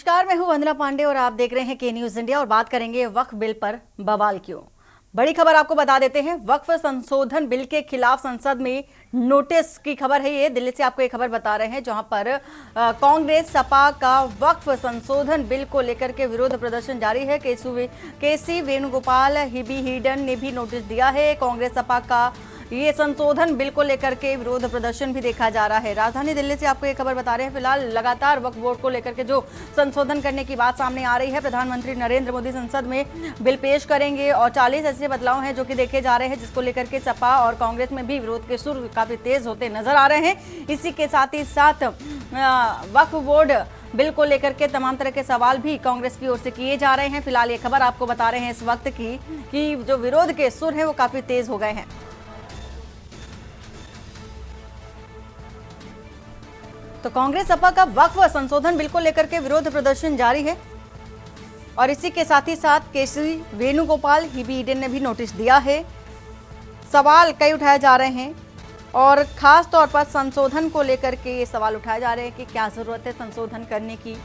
नमस्कार, मैं हूं वंदना पांडे और आप देख रहे हैं के न्यूज इंडिया और बात करेंगे वक्फ बिल पर बवाल क्यों। बड़ी खबर आपको बता देते हैं, वक्फ संशोधन बिल के खिलाफ संसद में नोटिस की खबर है। ये दिल्ली से आपको ये खबर बता रहे हैं, जहां पर कांग्रेस सपा का वक्फ संशोधन बिल को लेकर के विरोध प्रदर्शन जारी है। केसी वेणुगोपाल हिबी हिडन ने भी नोटिस दिया है। कांग्रेस सपा का ये संशोधन बिल को लेकर के विरोध प्रदर्शन भी देखा जा रहा है। राजधानी दिल्ली से आपको ये खबर बता रहे हैं। फिलहाल लगातार वक्फ बोर्ड को लेकर के जो संशोधन करने की बात सामने आ रही है, प्रधानमंत्री नरेंद्र मोदी संसद में बिल पेश करेंगे और 40 ऐसे बदलाव हैं जो कि देखे जा रहे हैं, जिसको लेकर के सपा और कांग्रेस में भी विरोध के सुर काफी तेज होते नजर आ रहे हैं। इसी के साथ ही साथ वक्फ बोर्ड बिल को लेकर के तमाम तरह के सवाल भी कांग्रेस की ओर से किए जा रहे हैं। फिलहाल ये खबर आपको बता रहे हैं इस वक्त की कि जो विरोध के सुर है वो काफी तेज हो गए हैं। तो कांग्रेस सपा का वक्फ संशोधन बिल को लेकर के विरोध प्रदर्शन जारी है और इसी के साथ ही साथ केसी वेणुगोपाल हिबी ईडन ने भी नोटिस दिया है। सवाल कई उठाए जा रहे हैं और खास तौर पर संशोधन को लेकर के ये सवाल उठाए जा रहे हैं कि क्या जरूरत है संशोधन करने की।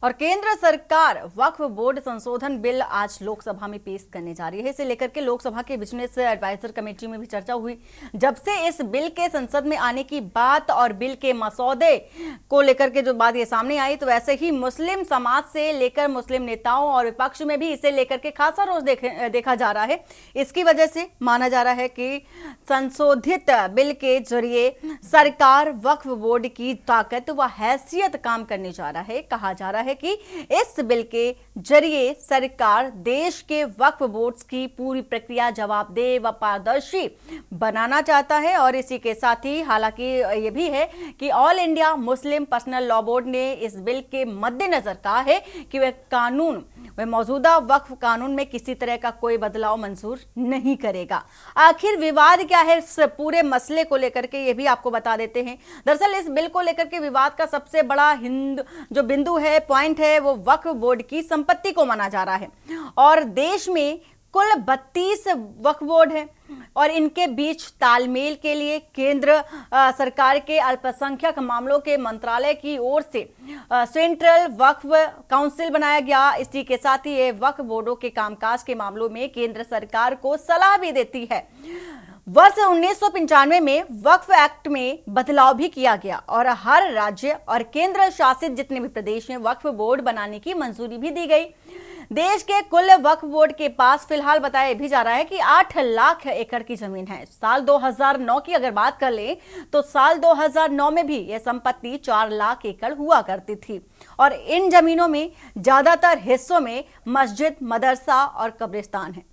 और केंद्र सरकार वक्फ बोर्ड संशोधन बिल आज लोकसभा में पेश करने जा रही है। इसे लेकर के लोकसभा के बिजनेस एडवाइजर कमेटी में भी चर्चा हुई। जब से इस बिल के संसद में आने की बात और बिल के मसौदे को लेकर के जो बात ये सामने आई, तो वैसे ही मुस्लिम समाज से लेकर मुस्लिम नेताओं और विपक्ष में भी इसे लेकर के खासा रोष देखा जा रहा है। इसकी वजह से माना जा रहा है कि संशोधित बिल के जरिए सरकार वक्फ बोर्ड की ताकत व हैसियत काम करने जा रहा है। कहा जा रहा है कि इस बिल के जरिए सरकार देश के वक्फ बोर्ड्स की पूरी प्रक्रिया जवाबदेह व पारदर्शी बनाना चाहता है। और इसी के साथ ही हालांकि यह भी है कि all India Muslim personal law board ने इस बिल के मद्देनजर कहा है कि वह मौजूदा वक्फ कानून में किसी तरह का कोई बदलाव मंजूर नहीं करेगा। आखिर विवाद क्या है इस पूरे मसले को लेकर के, ये भी आपको बता देते हैं। दरअसल इस बिल को लेकर के विवाद का सबसे बड़ा जो बिंदु है, पॉइंट है, वो वक्फ बोर्ड की संपत्ति को माना जा रहा है। और देश में कुल 32 वक्फ बोर्ड है और इनके बीच तालमेल के लिए केंद्र सरकार के अल्पसंख्यक मामलों के मंत्रालय की ओर से सेंट्रल वक्फ काउंसिल बनाया गया। इसी के साथ ही ये वक्फ बोर्डों के कामकाज के मामलों में केंद्र सरकार को सलाह भी देती है। वर्ष 1995 में वक्फ एक्ट में बदलाव भी किया गया और हर राज्य और केंद्र शासित जितने भी प्रदेश में वक्फ बोर्ड बनाने की मंजूरी भी दी गई। देश के कुल वक्फ बोर्ड के पास फिलहाल बताया भी जा रहा है कि 8 लाख एकड़ की जमीन है। साल 2009 की अगर बात कर ले तो साल 2009 में भी यह संपत्ति 4 लाख एकड़ हुआ करती थी और इन जमीनों में ज्यादातर हिस्सों में मस्जिद, मदरसा और कब्रिस्तान है।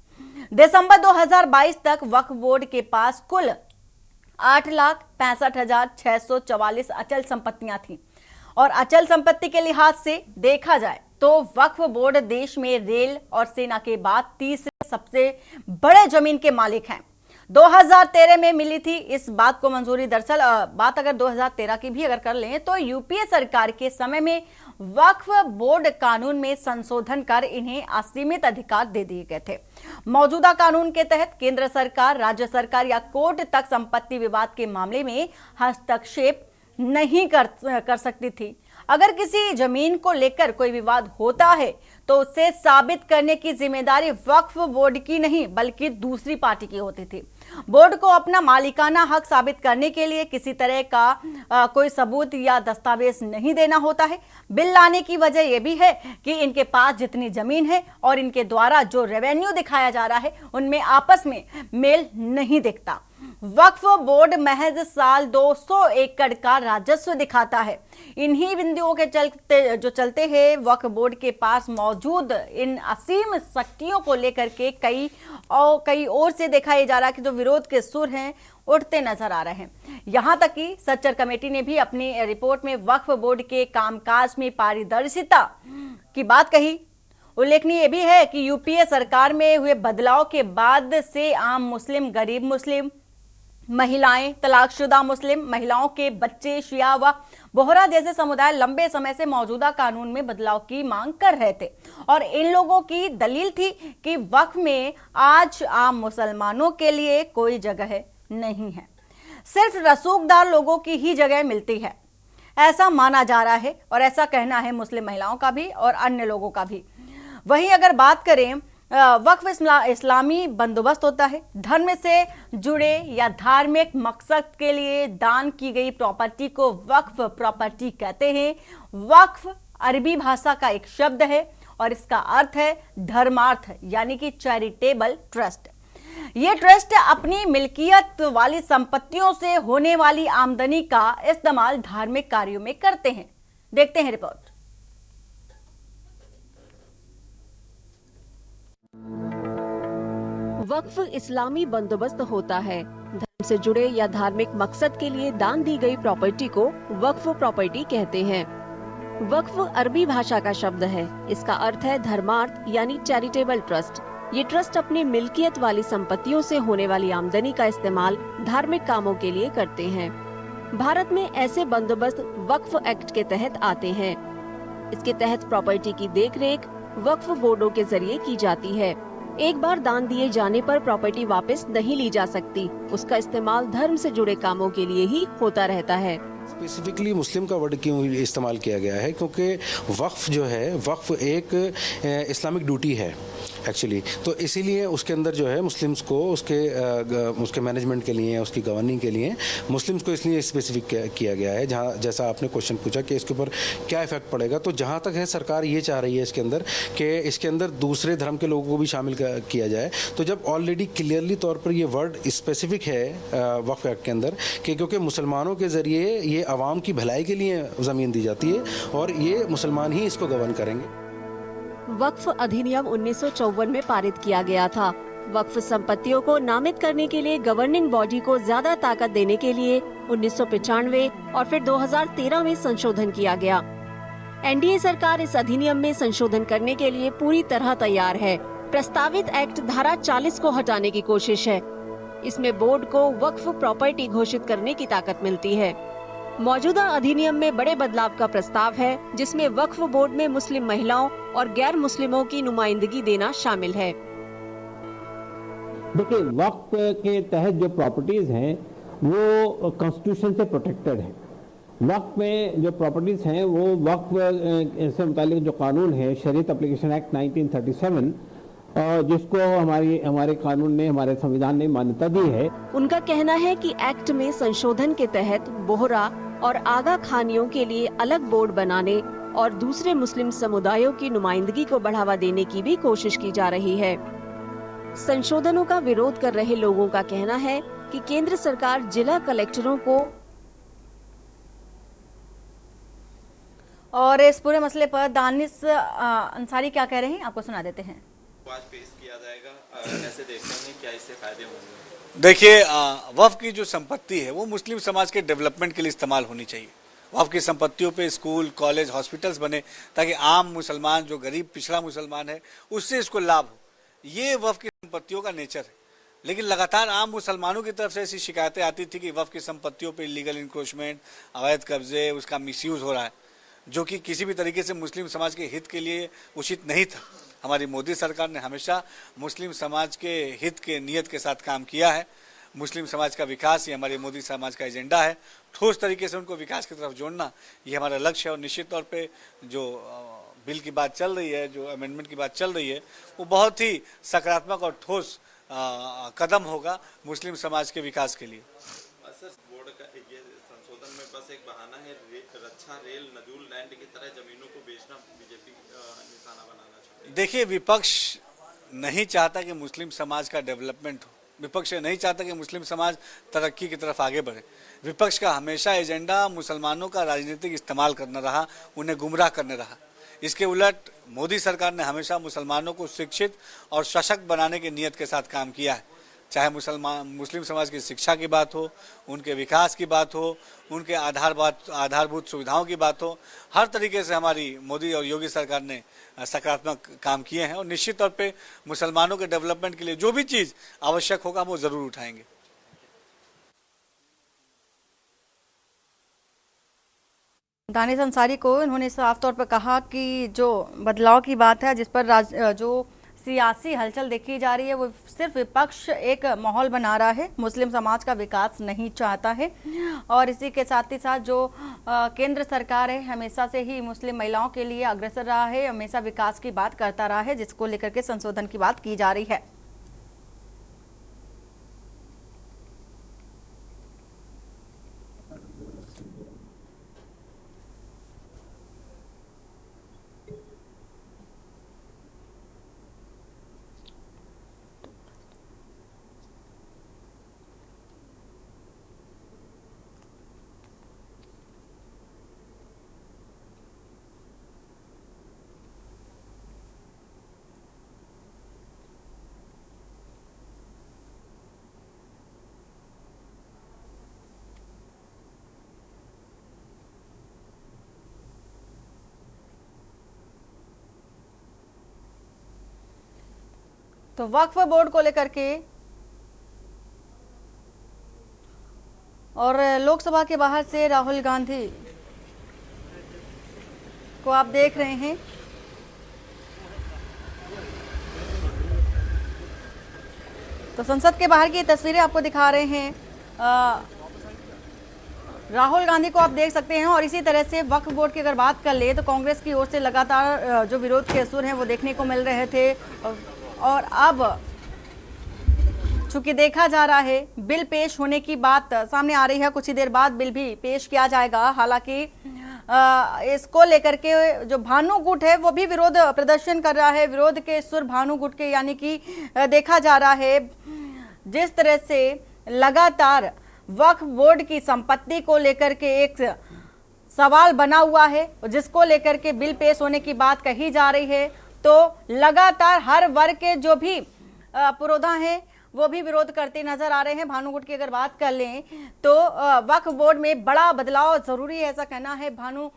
दिसंबर 2022 तक वक्फ बोर्ड के पास कुल 8,65,644 अचल संपत्तियां थीं और अचल संपत्ति के लिहाज से देखा जाए तो वक्फ बोर्ड देश में रेल और सेना के बाद तीसरे सबसे बड़े जमीन के मालिक हैं। 2013 में मिली थी इस बात को मंजूरी। दरअसल बात अगर 2013 की भी अगर कर लें तो यूपीए सरकार के समय में वक्फ बोर्ड कानून में संशोधन कर इन्हें असीमित अधिकार दे दिए गए थे। मौजूदा कानून के तहत केंद्र सरकार, राज्य सरकार या कोर्ट तक संपत्ति विवाद के मामले में हस्तक्षेप नहीं कर सकती थी। अगर किसी जमीन को लेकर कोई विवाद होता है तो उसे साबित करने की जिम्मेदारी वक्फ बोर्ड की नहीं बल्कि दूसरी पार्टी की होती थी। बोर्ड को अपना मालिकाना हक साबित करने के लिए किसी तरह का कोई सबूत या दस्तावेज नहीं देना होता है। बिल लाने की वजह यह भी है कि इनके पास जितनी जमीन है और इनके द्वारा जो रेवेन्यू दिखाया जा रहा है उनमें आपस में मेल नहीं दिखता। वक्फ बोर्ड महज साल 200 एकड़ का राजस्व दिखाता है। इन्हीं बिंदुओं के चलते हैं वक्फ बोर्ड के पास मौजूद इन असीम शक्तियों को लेकर के कई ओर से देखा जा रहा है कि जो विरोध के सुर हैं उठते नजर आ रहे हैं। यहां तक कि सच्चर कमेटी ने भी अपनी रिपोर्ट में वक्फ बोर्ड के कामकाज में पारदर्शिता की बात कही। उल्लेखनीय भी है कि यूपीए सरकार में हुए बदलाव के बाद से आम मुस्लिम, गरीब मुस्लिम, महिलाएं, तलाकशुदा मुस्लिम महिलाओं के बच्चे, शिया व बोहरा जैसे समुदाय लंबे समय से मौजूदा कानून में बदलाव की मांग कर रहे थे और इन लोगों की दलील थी कि वक्फ में आज आम मुसलमानों के लिए कोई जगह नहीं है, सिर्फ रसूखदार लोगों की ही जगह मिलती है। ऐसा माना जा रहा है और ऐसा कहना है मुस्लिम महिलाओं का भी और अन्य लोगों का भी। वहीं अगर बात करें, वक्फ इस्लामी बंदोबस्त होता है। धर्म से जुड़े या धार्मिक मकसद के लिए दान की गई प्रॉपर्टी को वक्फ प्रॉपर्टी कहते हैं। वक्फ अरबी भाषा का एक शब्द है और इसका अर्थ है धर्मार्थ यानी कि चैरिटेबल ट्रस्ट। ये ट्रस्ट अपनी मिल्कियत वाली संपत्तियों से होने वाली आमदनी का इस्तेमाल धार्मिक कार्यों में करते हैं। देखते हैं रिपोर्ट। वक्फ इस्लामी बंदोबस्त होता है। धर्म से जुड़े या धार्मिक मकसद के लिए दान दी गई प्रॉपर्टी को वक्फ प्रॉपर्टी कहते हैं। वक्फ अरबी भाषा का शब्द है। इसका अर्थ है धर्मार्थ यानी चैरिटेबल ट्रस्ट। ये ट्रस्ट अपनी मिल्कियत वाली संपत्तियों से होने वाली आमदनी का इस्तेमाल धार्मिक कामों के लिए करते हैं। भारत में ऐसे बंदोबस्त वक्फ एक्ट के तहत आते हैं। इसके तहत प्रॉपर्टी की देखरेख वक्फ बोर्डों के जरिए की जाती है। एक बार दान दिए जाने पर प्रॉपर्टी वापस नहीं ली जा सकती। उसका इस्तेमाल धर्म से जुड़े कामों के लिए ही होता रहता है। स्पेसिफिकली मुस्लिम का वर्ड क्यों इस्तेमाल किया गया है, क्योंकि वक्फ जो है, वक्फ एक इस्लामिक ड्यूटी है एक्चुअली, तो इसीलिए उसके अंदर जो है मुस्लिम्स को उसके मैनेजमेंट के लिए, उसकी गवर्निंग के लिए मुस्लिम्स को इसलिए स्पेसिफिक किया गया है। जहाँ जैसा आपने क्वेश्चन पूछा कि इसके ऊपर क्या इफेक्ट पड़ेगा, तो जहाँ तक है सरकार ये चाह रही है इसके अंदर कि इसके अंदर दूसरे धर्म के लोगों को भी शामिल किया जाए। तो जब ऑलरेडी क्लियरली तौर पर ये वर्ड स्पेसिफिक है वक्फ एक्ट के अंदर कि क्योंकि मुसलमानों के ज़रिए ये आवाम की भलाई के लिए ज़मीन दी जाती है और ये मुसलमान ही इसको गवर्न करेंगे। वक्फ अधिनियम 1954 में पारित किया गया था। वक्फ संपत्तियों को नामित करने के लिए गवर्निंग बॉडी को ज्यादा ताकत देने के लिए 1995 और फिर 2013 में संशोधन किया गया। एनडीए सरकार इस अधिनियम में संशोधन करने के लिए पूरी तरह तैयार है। प्रस्तावित एक्ट धारा 40 को हटाने की कोशिश है। इसमें बोर्ड को वक्फ प्रॉपर्टी घोषित करने की ताकत मिलती है। मौजूदा अधिनियम में बड़े बदलाव का प्रस्ताव है, जिसमें वक्फ बोर्ड में मुस्लिम महिलाओं और गैर मुस्लिमों की नुमाइंदगी देना शामिल है। देखिए, वक्फ के तहत जो प्रॉपर्टीज हैं वो कॉन्स्टिट्यूशन से प्रोटेक्टेड है। वक्फ में जो प्रॉपर्टीज हैं वो वक्फ से मुतालिक जो कानून है, शरीयत एप्लीकेशन एक्ट 1937, जिसको हमारे कानून ने, हमारे संविधान ने मान्यता दी है। उनका कहना है कि एक्ट में संशोधन के तहत बोहरा और आगा खानियों के लिए अलग बोर्ड बनाने और दूसरे मुस्लिम समुदायों की नुमाइंदगी को बढ़ावा देने की भी कोशिश की जा रही है। संशोधनों का विरोध कर रहे लोगों का कहना है कि केंद्र सरकार जिला कलेक्टरों को और इस पूरे मसले पर दानिश अंसारी क्या कह रहे हैं, आपको सुना देते हैं। आज पेश किया जाएगा, कैसे देखते हैं, क्या इससे फायदे होंगे? देखिए, वक्फ की जो संपत्ति है वो मुस्लिम समाज के डेवलपमेंट के लिए इस्तेमाल होनी चाहिए। वक्फ की संपत्तियों पे स्कूल, कॉलेज, हॉस्पिटल्स बने ताकि आम मुसलमान, जो गरीब पिछड़ा मुसलमान है, उससे इसको लाभ हो। ये वक्फ की संपत्तियों का नेचर है। लेकिन लगातार आम मुसलमानों की तरफ से ऐसी शिकायतें आती थी कि वक्फ की संपत्तियों पर इलीगल इंक्रोचमेंट, अवैध कब्जे, उसका मिसयूज हो रहा है, जो कि किसी भी तरीके से मुस्लिम समाज के हित के लिए उचित नहीं था। हमारी मोदी सरकार ने हमेशा मुस्लिम समाज के हित के नियत के साथ काम किया है। मुस्लिम समाज का विकास ये हमारी मोदी समाज का एजेंडा है। ठोस तरीके से उनको विकास की तरफ जोड़ना ये हमारा लक्ष्य है। और निश्चित तौर पे जो बिल की बात चल रही है, जो अमेंडमेंट की बात चल रही है, वो बहुत ही सकारात्मक और ठोस कदम होगा मुस्लिम समाज के विकास के लिए। बोर्ड का ये संशोधन में बस एक बहाना है, रक्षा रेल नजूल लैंड की तरह जमीनों को बेचना बीजेपी निशाना बनाना चाहती है। देखिए, विपक्ष नहीं चाहता कि मुस्लिम समाज का डेवलपमेंट हो। विपक्ष नहीं चाहता कि मुस्लिम समाज तरक्की की तरफ आगे बढ़े। विपक्ष का हमेशा एजेंडा मुसलमानों का राजनीतिक इस्तेमाल करना रहा, उन्हें गुमराह करने रहा। इसके उलट मोदी सरकार ने हमेशा मुसलमानों को शिक्षित और सशक्त बनाने की नीयत के साथ काम किया है। चाहे मुस्लिम समाज की शिक्षा की बात हो, उनके विकास की बात हो, उनके आधारभूत सुविधाओं की बात हो, हर तरीके से हमारी मोदी और योगी सरकार ने सकारात्मक काम किए हैं। और निश्चित तौर पे मुसलमानों के डेवलपमेंट के लिए जो भी चीज़ आवश्यक होगा वो ज़रूर उठाएंगे। दानिश अंसारी को उन्होंने साफ तौर पर कहा कि जो बदलाव की बात है, जिस पर जो सियासी हलचल देखी जा रही है, वो सिर्फ विपक्ष एक माहौल बना रहा है, मुस्लिम समाज का विकास नहीं चाहता है। और इसी के साथ ही साथ जो केंद्र सरकार है, हमेशा से ही मुस्लिम महिलाओं के लिए अग्रसर रहा है, हमेशा विकास की बात करता रहा है, जिसको लेकर के संशोधन की बात की जा रही है। तो वक्फ बोर्ड को लेकर के और लोकसभा के बाहर से राहुल गांधी को आप देख रहे हैं। तो संसद के बाहर की तस्वीरें आपको दिखा रहे हैं। राहुल गांधी को आप देख सकते हैं। और इसी तरह से वक्फ बोर्ड की अगर बात कर ले तो कांग्रेस की ओर से लगातार जो विरोध के सुर हैं वो देखने को मिल रहे थे। और अब चूंकि देखा जा रहा है बिल पेश होने की बात सामने आ रही है, कुछ ही देर बाद बिल भी पेश किया जाएगा। हालांकि इसको लेकर के जो भानु गुट है वो भी विरोध प्रदर्शन कर रहा है। विरोध के सुर भानु गुट के, यानी कि देखा जा रहा है जिस तरह से लगातार वक्फ बोर्ड की संपत्ति को लेकर के एक सवाल बना हुआ है, जिसको लेकर के बिल पेश होने की बात कही जा रही है। तो लगातार हर वर्ग के जो भी पुरोधा हैं वो भी विरोध करते नजर आ रहे हैं। भानु गुट की अगर बात कर लें तो वक्फ बोर्ड में बड़ा बदलाव जरूरी है, ऐसा कहना है भानु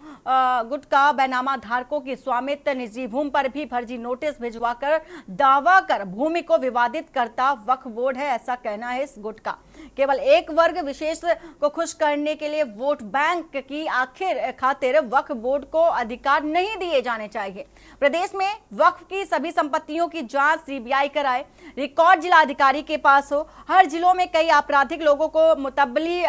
गुट का। बैनामा धारकों की स्वामित्व निजी भूमि पर भी फर्जी नोटिस भिजवाकर दावा कर भूमि को विवादित करता वक्फ बोर्ड है, ऐसा कहना है इस गुट का। केवल एक वर्ग विशेष को खुश करने के लिए वोट बैंक की आखिर खातिर वक्फ बोर्ड को अधिकार नहीं दिए जाने चाहिए। प्रदेश में वक्फ की सभी संपत्तियों की जांच सीबीआई कराए, रिकॉर्ड जिला अधिकारी के पास हो। हर जिलों में कई आपराधिक लोगों को मुतब्बली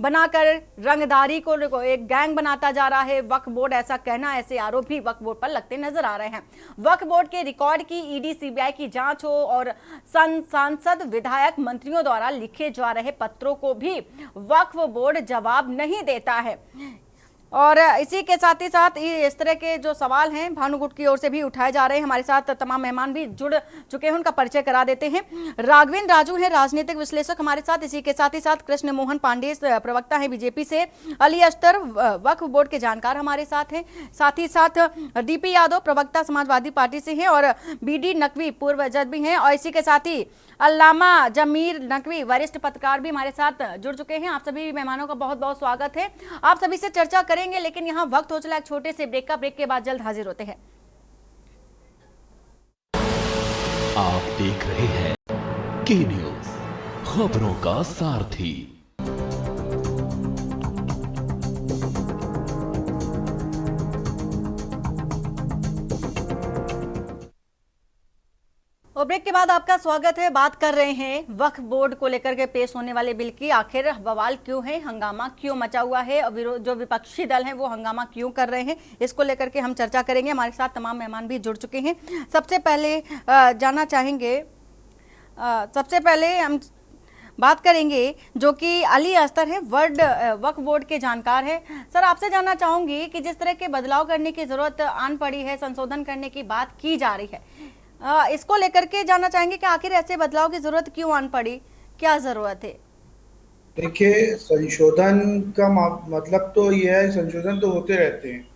बनाकर रंगदारी को एक गैंग बनाता जा रहा है वक्फ बोर्ड, ऐसा कहना, ऐसे आरोप भी वक्फ बोर्ड पर लगते नजर आ रहे हैं। वक्फ बोर्ड के रिकॉर्ड की ईडी सीबीआई की जांच हो और सांसद विधायक मंत्रियों द्वारा लिखे जा रहे पत्रों को भी वक्फ बोर्ड जवाब नहीं देता है। और इसी के साथ ही साथ इस तरह के जो सवाल हैं भानु गुट की ओर से भी उठाए जा रहे हैं। हमारे साथ तमाम मेहमान भी जुड़ चुके हैं, उनका परिचय करा देते हैं। राघवेंद्र राजू हैं, राजनीतिक विश्लेषक हमारे साथ। इसी के साथ ही साथ कृष्ण मोहन पांडे प्रवक्ता हैं बीजेपी से। अली अख्तर वक्फ बोर्ड के जानकार हमारे साथ हैं। साथ ही साथ डीपी यादव प्रवक्ता समाजवादी पार्टी से हैं और बीडी नकवी पूर्व जज भी हैं। और इसी के साथ ही अल्लामा जमीर नकवी वरिष्ठ पत्रकार भी हमारे साथ जुड़ चुके हैं। आप सभी मेहमानों का बहुत बहुत स्वागत है। आप सभी से चर्चा करेंगे, लेकिन यहाँ वक्त हो चला एक छोटे से ब्रेक का। ब्रेक के बाद जल्द हाजिर होते हैं। आप देख रहे हैं के न्यूज, खबरों का सारथी। और ब्रेक के बाद आपका स्वागत है। बात कर रहे हैं वक्फ बोर्ड को लेकर के पेश होने वाले बिल की। आखिर बवाल क्यों है, हंगामा क्यों मचा हुआ है, और जो विपक्षी दल हैं वो हंगामा क्यों कर रहे हैं, इसको लेकर के हम चर्चा करेंगे। हमारे साथ तमाम मेहमान भी जुड़ चुके हैं। सबसे पहले जानना चाहेंगे, सबसे पहले हम बात करेंगे जो कि अली अख्तर है, वक्फ बोर्ड के जानकार है। सर, आपसे जानना चाहूंगी कि जिस तरह के बदलाव करने की जरूरत आन पड़ी है, संशोधन करने की बात की जा रही है, इसको लेकर के जानना चाहेंगे कि आखिर ऐसे बदलाव की जरूरत क्यों आन पड़ी, क्या जरूरत है? देखिए, संशोधन का मतलब तो ये है, संशोधन तो होते रहते हैं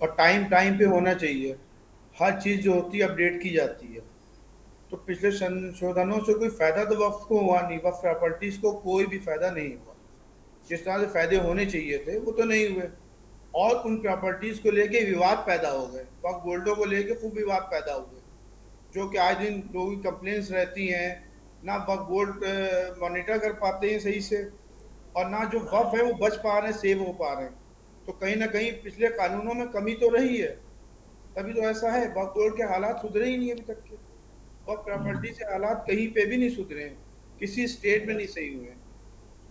और टाइम पे होना चाहिए। हर चीज़ जो होती है अपडेट की जाती है। तो पिछले संशोधनों से कोई फ़ायदा तो वक्फ को हुआ नहीं, वक्फ प्रॉपर्टीज़ को कोई भी फ़ायदा नहीं हुआ। जिस तरह से फ़ायदे होने चाहिए थे वो तो नहीं हुए, और उन प्रॉपर्टीज़ को लेके विवाद पैदा हो गए, वक्फ बोर्डों को लेके खूब विवाद पैदा हुए, जो कि आज दिन लोगों की कंप्लेंट्स रहती हैं। ना वक्फ बोर्ड मॉनिटर कर पाते हैं सही से, और ना जो वक्फ है वो बच पा रहे हैं, सेव हो पा रहे हैं। तो कहीं ना कहीं पिछले कानूनों में कमी तो रही है, तभी तो ऐसा है। वक्फ बोर्ड के हालात सुधरे ही नहीं अभी तक के। वक्फ प्रॉपर्टी से हालात कहीं पे भी नहीं सुधरे हैं, किसी स्टेट में नहीं सही हुए,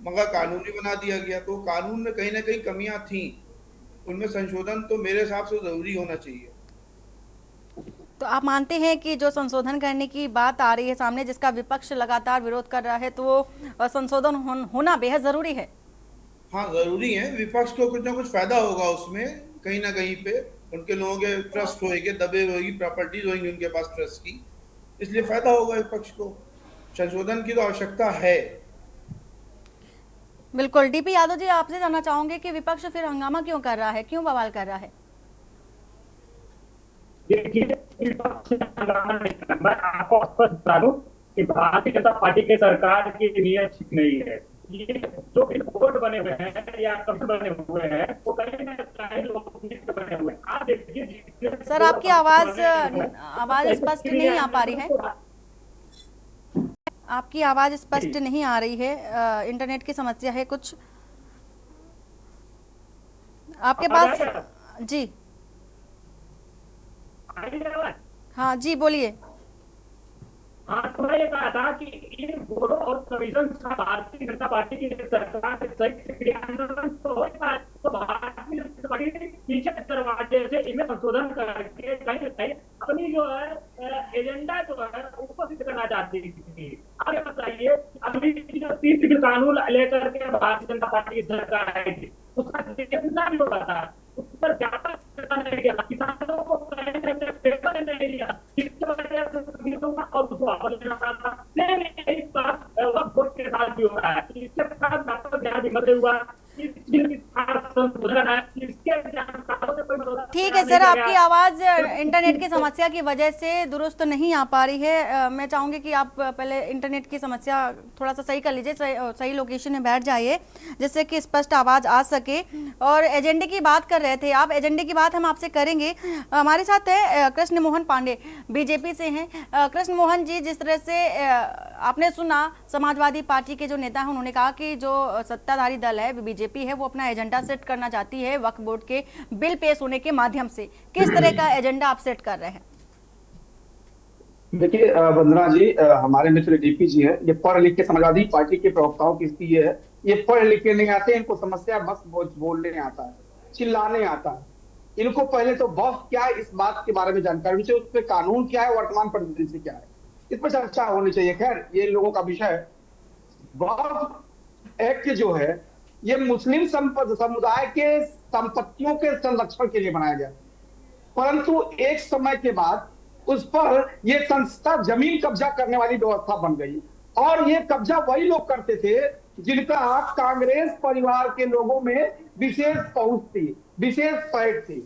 मगर कानूनी बना दिया गया। तो कानून में कहीं ना कहीं कमियां थी, उनमें संशोधन तो मेरे हिसाब से जरूरी होना चाहिए। तो आप मानते हैं कि जो संशोधन करने की बात आ रही है सामने, जिसका विपक्ष लगातार विरोध कर रहा है, तो वो संशोधन होना बेहद जरूरी है? हाँ, जरूरी है। विपक्ष को कुछ ना कुछ फायदा होगा उसमें, कहीं ना कहीं पे उनके लोगों के ट्रस्ट होएंगे, दबे होगी प्रॉपर्टीज होंगी उनके पास ट्रस्ट की, इसलिए फायदा होगा विपक्ष को। संशोधन की तो आवश्यकता है। बिल्कुल। डीपी यादव जी, आपसे जानना चाहूंगे कि विपक्ष फिर हंगामा क्यों कर रहा है, क्यों बवाल कर रहा है? देखिए, मैं आपको स्पष्ट बता दूं कि भारतीय जनता पार्टी की सरकार की नीयत ठीक नहीं है। ये जो बोर्ड बने हुए हैं या कमिटी बने हुए हैं, वो कहीं ना कहीं लोग बने हुए हैं। आप देखिए सर, आपकी आवाज स्पष्ट नहीं आ पा रही है। आपकी आवाज स्पष्ट नहीं आ रही है, इंटरनेट की समस्या है कुछ आपके पास? जी हाँ जी, बोलिए। हाँ, तो मैं ये कहा था कि इन बोर्डों और कमीशन का भारतीय जनता पार्टी की सरकार से सही क्रियान्वयन तो हो पाए, तो भारतीय जनता पार्टी पीछे दरवाजे से इनमें संशोधन करके कहीं ना कहीं अपनी जो है एजेंडा जो है उसको सिद्ध करना चाहती थी। आप ये बताइए, अभी जो 30 सिविल कानून लेकर के भारतीय जनता पार्टी की सरकार आएगी, उसका कितना भी होगा था, उस पर ज्यादा नहीं किया, किसानों को पेपर नहीं दिया, और उसको वापस लेना पड़ा था। नहीं, इस बार वक्फ बोर्ड के साथ भी हो रहा है। इसके साथ डॉक्टर ध्यान मदद हुआ, ठीक है सर, आपकी आवाज इंटरनेट की समस्या की वजह से दुरुस्त नहीं आ पा रही है। मैं चाहूंगी कि आप पहले इंटरनेट की समस्या थोड़ा सा सही कर लीजिए, सही लोकेशन में बैठ जाइए, जिससे कि स्पष्ट आवाज आ सके। और एजेंडे की बात कर रहे थे आप, एजेंडे की बात हम आपसे करेंगे। हमारे साथ है कृष्ण मोहन पांडे, बीजेपी से हैं। कृष्ण मोहन जी, जिस तरह से आपने सुना, समाजवादी पार्टी के जो नेता हैं उन्होंने कहा कि जो सत्ताधारी दल है बीजेपी है, वो अपना एजेंडा सेट करना चाहती है वक्फ बोर्ड के बिल पेश होने के माध्यम से। किस तरह का एजेंडा आप सेट कर रहे हैं? देखिए वंदना जी, हमारे मित्र डीपी जी हैं, ये पढ़ लिख के समाजवादी पार्टी के प्रवक्ताओं की स्थिति है, ये पढ़ लिख के नहीं आते, इनको समस्या बस बोलने आता है, चिल्लाने आता है। इनको पहले तो वक्फ क्या है इस बात के बारे में जानकारी चाहिए, उस पर कानून क्या है, वर्तमान परिस्थिति क्या है, इस पर चर्चा होनी चाहिए। खैर, ये लोगों का विषय है। वक्फ एक्ट जो है ये मुस्लिम समुदाय के संपत्तियों के संरक्षण के लिए बनाया गया, परंतु एक समय के बाद उस पर यह संस्था जमीन कब्जा करने वाली व्यवस्था बन गई, और ये कब्जा वही लोग करते थे जिनका कांग्रेस परिवार के लोगों में विशेष पहुंच थी, विशेष पैठ थी।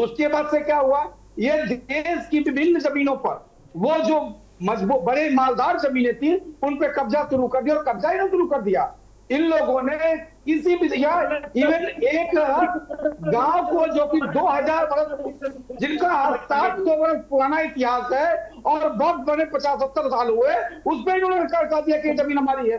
उसके बाद से क्या हुआ, ये देश की विभिन्न जमीनों पर वो जो मजबूत बड़े मालदार जमीनें थी उन पे कब्जा शुरू कर दिया, और कब्जा ही शुरू कर दिया इन लोगों ने। किसी भी इवन एक गांव को जो कि 2000 वर्ष, जिनका 700 वर्ष पुराना इतिहास है और वक्त बने 50-70 साल हुए, उसमें इन्होंने कर दिया कि जमीन हमारी है।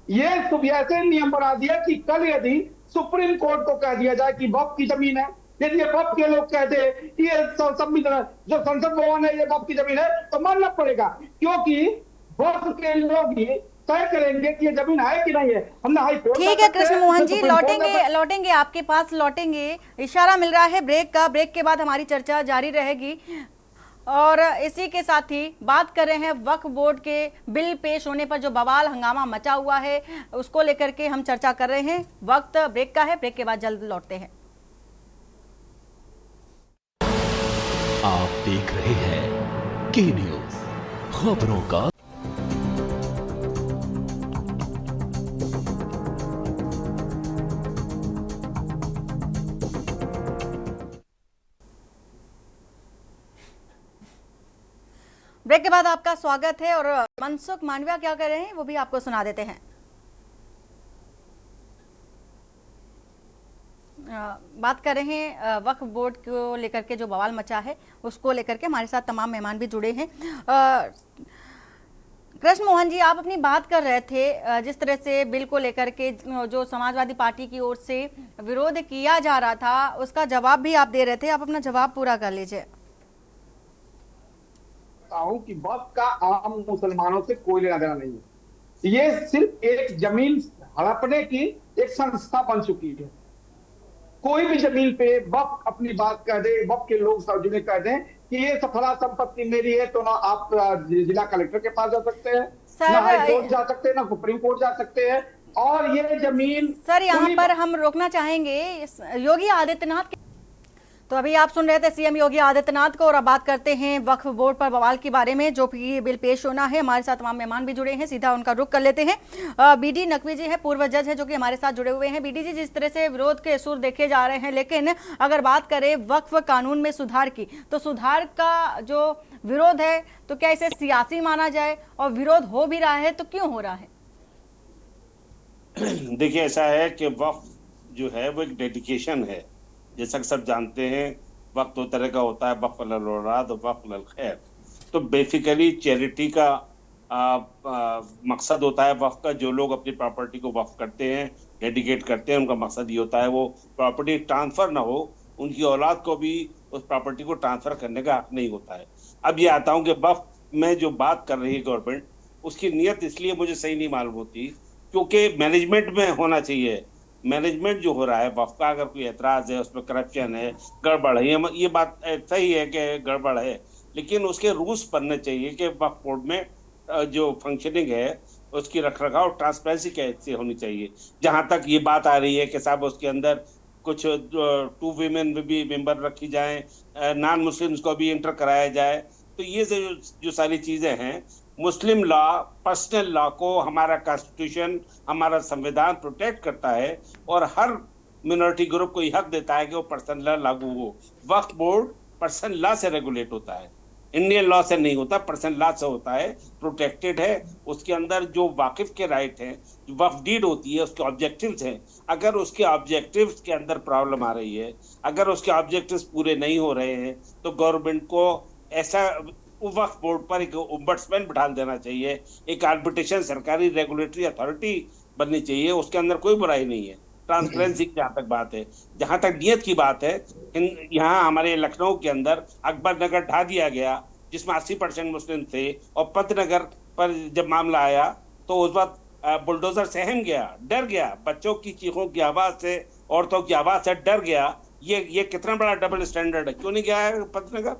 ये ऐसे नियम बना दिया कि कल यदि सुप्रीम कोर्ट को कह दिया जाए कि वक्त की जमीन है, यदि ये वक्त के लोग कहते कि ये संविधान जो संसद भवन है ये वक्त की जमीन है, तो मानना पड़ेगा, क्योंकि वक्त के लोग ही तय करेंगे कि ये जमीन है कि नहीं है। हमने हाई कोर्ट। ठीक है कृष्ण मोहन जी, लौटेंगे आपके पास, लौटेंगे। इशारा मिल रहा है ब्रेक का, ब्रेक के बाद हमारी चर्चा जारी रहेगी। और इसी के साथ ही बात कर रहे हैं वक्फ बोर्ड के बिल पेश होने पर जो बवाल हंगामा मचा हुआ है, उसको लेकर के हम चर्चा कर रहे हैं। वक्त ब्रेक का है, ब्रेक के बाद जल्द लौटते हैं। आप देख रहे हैं के न्यूज, खबरों का। ब्रेक के बाद आपका स्वागत है। और मनसुख मांडविया क्या कर रहे हैं वो भी आपको सुना देते हैं। बात कर रहे हैं वक्फ बोर्ड को लेकर के जो बवाल मचा है उसको लेकर के। हमारे साथ तमाम मेहमान भी जुड़े हैं। कृष्ण मोहन जी, आप अपनी बात कर रहे थे जिस तरह से बिल को लेकर के जो समाजवादी पार्टी की ओर से विरोध किया जा रहा था, उसका जवाब भी आप दे रहे थे। आप अपना जवाब पूरा कर लीजिए। कि वक्फ का आम मुसलमानों से कोई लेना देना नहीं है। ये सिर्फ एक जमीन हड़पने की एक संस्था बन चुकी है। कोई भी जमीन पे वक्फ अपनी बात कह दे, वक्फ के लोग सार्वजनिक कह दें कि ये फला संपत्ति मेरी है, तो ना आप जिला कलेक्टर के पास जा सकते हैं, ना हाई कोर्ट जा सकते हैं, ना सुप्रीम कोर्ट जा सकते हैं। और ये जमीन सर, यहाँ पर हम रोकना चाहेंगे योगी आदित्यनाथ। तो अभी आप सुन रहे थे सीएम योगी आदित्यनाथ को, और अब बात करते हैं वक्फ बोर्ड पर बवाल के बारे में, जो भी बिल पेश होना है। हमारे साथ तमाम मेहमान भी जुड़े हैं, सीधा उनका रुख कर लेते हैं। बीडी नकवी जी हैं, पूर्व जज है, जो कि हमारे साथ जुड़े हुए हैं। बीडी जी, जिस तरह से विरोध के सुर देखे जा रहे हैं, लेकिन अगर बात करें वक्फ कानून में सुधार की, तो सुधार का जो विरोध है, तो क्या इसे सियासी माना जाए? और विरोध हो भी रहा है तो क्यों हो रहा है? देखिए, ऐसा है कि वक्फ जो है वो एक डेडिकेशन है। जैसा कि सब जानते हैं, वक्त दो तरह का होता है, वक्फ अल औलाद और वक्फ अल खैर। तो बेसिकली चैरिटी का मकसद होता है वक्फ का। जो लोग अपनी प्रॉपर्टी को वक्फ करते हैं, डेडिकेट करते हैं, उनका मकसद ये होता है वो प्रॉपर्टी ट्रांसफर ना हो, उनकी औलाद को भी उस प्रॉपर्टी को ट्रांसफर करने का हक नहीं होता है। अब ये आता हूँ कि वक्फ में जो बात कर रही है गवर्नमेंट, उसकी नीयत इसलिए मुझे सही नहीं मालूम होती क्योंकि मैनेजमेंट में होना चाहिए। मैनेजमेंट जो हो रहा है वक्फ का, अगर कोई एतराज है, उसमें करप्शन है, गड़बड़ है, ये बात सही है कि गड़बड़ है, लेकिन उसके रूल्स बनने चाहिए कि वक्फ बोर्ड में जो फंक्शनिंग है उसकी रखरखाव ट्रांसपेरेंसी कैसे होनी चाहिए। जहां तक ये बात आ रही है कि साहब उसके अंदर कुछ 2 वीमेन भी मेंबर रखी जाएं, नॉन मुस्लिम्स को भी इंटर कराया जाए, तो ये जो सारी चीजें हैं, मुस्लिम लॉ, पर्सनल लॉ को हमारा कॉन्स्टिट्यूशन, हमारा संविधान प्रोटेक्ट करता है और हर मिनोरिटी ग्रुप को यह हक देता है कि वो पर्सनल लॉ लागू हो। वक्फ बोर्ड पर्सनल लॉ से रेगुलेट होता है, इंडियन लॉ से नहीं होता, पर्सनल लॉ से होता है, प्रोटेक्टेड है। उसके अंदर जो वाकिफ के राइट हैं, जो वक्फ डीड होती है, उसके ऑब्जेक्टिव्स हैं। अगर उसके ऑब्जेक्टिव्स के अंदर प्रॉब्लम आ रही है, अगर उसके ऑब्जेक्टिव्स पूरे नहीं हो रहे हैं, तो गवर्नमेंट को ऐसा वक्फ बोर्ड पर एक ओम्बड्समैन बिठा देना चाहिए, एक आर्बिट्रेशन सरकारी रेगुलेटरी अथॉरिटी बननी चाहिए। उसके अंदर कोई बुराई नहीं है। ट्रांसपेरेंसी की जहाँ तक बात है, जहाँ तक नियत की बात है, यहाँ हमारे लखनऊ के अंदर अकबर नगर ढा दिया गया जिसमें 80% मुस्लिम थे, और पंतनगर पर जब मामला आया तो उस वक्त बुलडोजर सहम गया, डर गया, बच्चों की चीखों की आवाज से, औरतों की आवाज से डर गया। ये कितना बड़ा डबल स्टैंडर्ड है, क्यों नहीं गया है पंतनगर?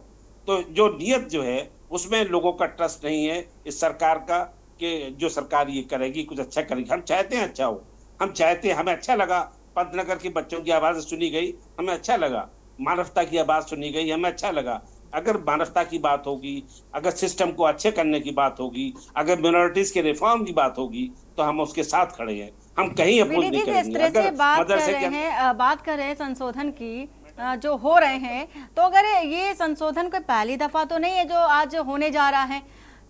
तो जो नियत जो है उसमें लोगों का ट्रस्ट नहीं है इस सरकार का कि जो सरकार ये करेगी कुछ अच्छा करेगी। हम चाहते हैं अच्छा हो, हम चाहते हैं, हमें अच्छा लगा पंतनगर की बच्चों की आवाज सुनी गई, हमें अच्छा लगा, मानवता की आवाज सुनी गई, हमें अच्छा लगा। अगर मानवता की बात होगी, अगर सिस्टम को अच्छे करने की बात होगी, अगर मिनोरिटीज के रिफॉर्म की बात होगी, तो हम उसके साथ खड़े हैं, हम कहीं अपोज नहीं करेंगे। अगर बात कर रहे हैं संशोधन की जो हो रहे हैं, तो अगर ये संशोधन कोई पहली दफा तो नहीं है जो आज होने जा रहा है।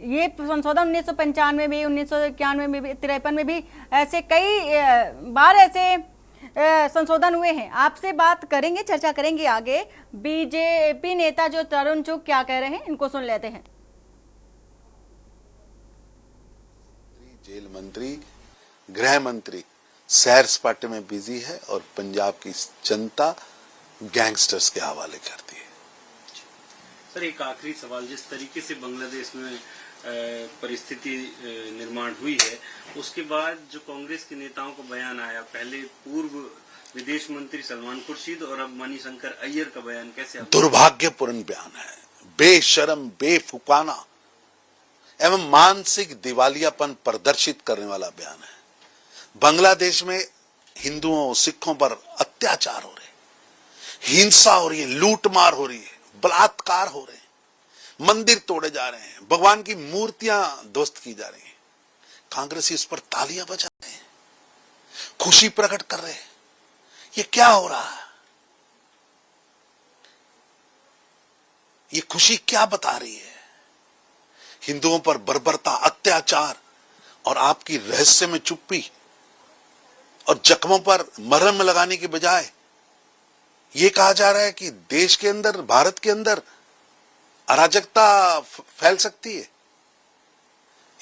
ये संशोधन 1995 में, 1991 में भी, 53 में भी ऐसे कई बार ऐसे संशोधन हुए हैं। आपसे बात करेंगे, चर्चा करेंगे आगे। बीजेपी नेता जो तरुण चुग क्या कह रहे हैं, इनको सुन लेते हैं। जेल मंत्री, गृह मंत्री सैर सपाटे में बिजी है और पंजाब की जनता गैंगस्टर्स के हवाले करती है। सर, एक आखिरी सवाल, जिस तरीके से बांग्लादेश में परिस्थिति निर्माण हुई है, उसके बाद जो कांग्रेस के नेताओं को बयान आया, पहले पूर्व विदेश मंत्री सलमान खुर्शीद और अब मणिशंकर अय्यर का बयान, कैसे? दुर्भाग्यपूर्ण बयान है, बेशरम, बेफुकाना एवं मानसिक दिवालियापन प्रदर्शित करने वाला बयान है। बांग्लादेश में हिंदुओं, सिखों पर अत्याचार हो रहे, हिंसा हो रही है, लूटमार हो रही है, बलात्कार हो रहे हैं, मंदिर तोड़े जा रहे हैं, भगवान की मूर्तियां ध्वस्त की जा रही हैं। कांग्रेसी इस पर तालियां बजा रहे हैं, खुशी प्रकट कर रहे हैं। ये क्या हो रहा है? ये खुशी क्या बता रही है? हिंदुओं पर बर्बरता, अत्याचार और आपकी रहस्य में चुप्पी और जख्मों पर मरहम लगाने के बजाय ये कहा जा रहा है कि देश के अंदर, भारत के अंदर अराजकता फैल सकती है।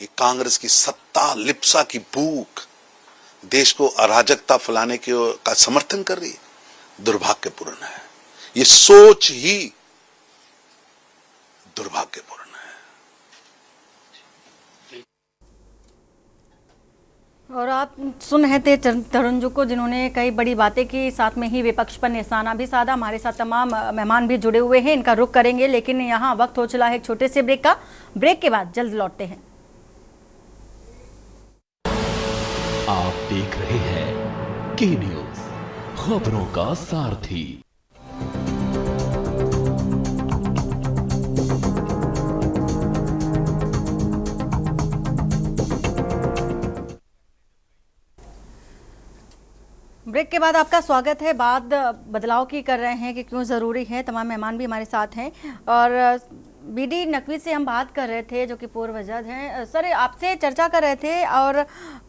ये कांग्रेस की सत्ता लिप्सा की भूख देश को अराजकता फैलाने का समर्थन कर रही है, दुर्भाग्यपूर्ण है। ये सोच ही दुर्भाग्यपूर्ण है। और आप सुन रहे थे तरुण को, जिन्होंने कई बड़ी बातें की, साथ में ही विपक्ष पर निशाना भी साधा। हमारे साथ तमाम मेहमान भी जुड़े हुए हैं, इनका रुख करेंगे, लेकिन यहाँ वक्त हो चला है एक छोटे से ब्रेक का। ब्रेक के बाद जल्द लौटते हैं। आप देख रहे हैं के न्यूज, खबरों का सारथी। ब्रेक के बाद आपका स्वागत है। बात बदलाव की कर रहे हैं कि क्यों ज़रूरी है। तमाम मेहमान भी हमारे साथ हैं और बीडी नकवी से हम बात कर रहे थे, जो कि पूर्व जज हैं। सर, आपसे चर्चा कर रहे थे और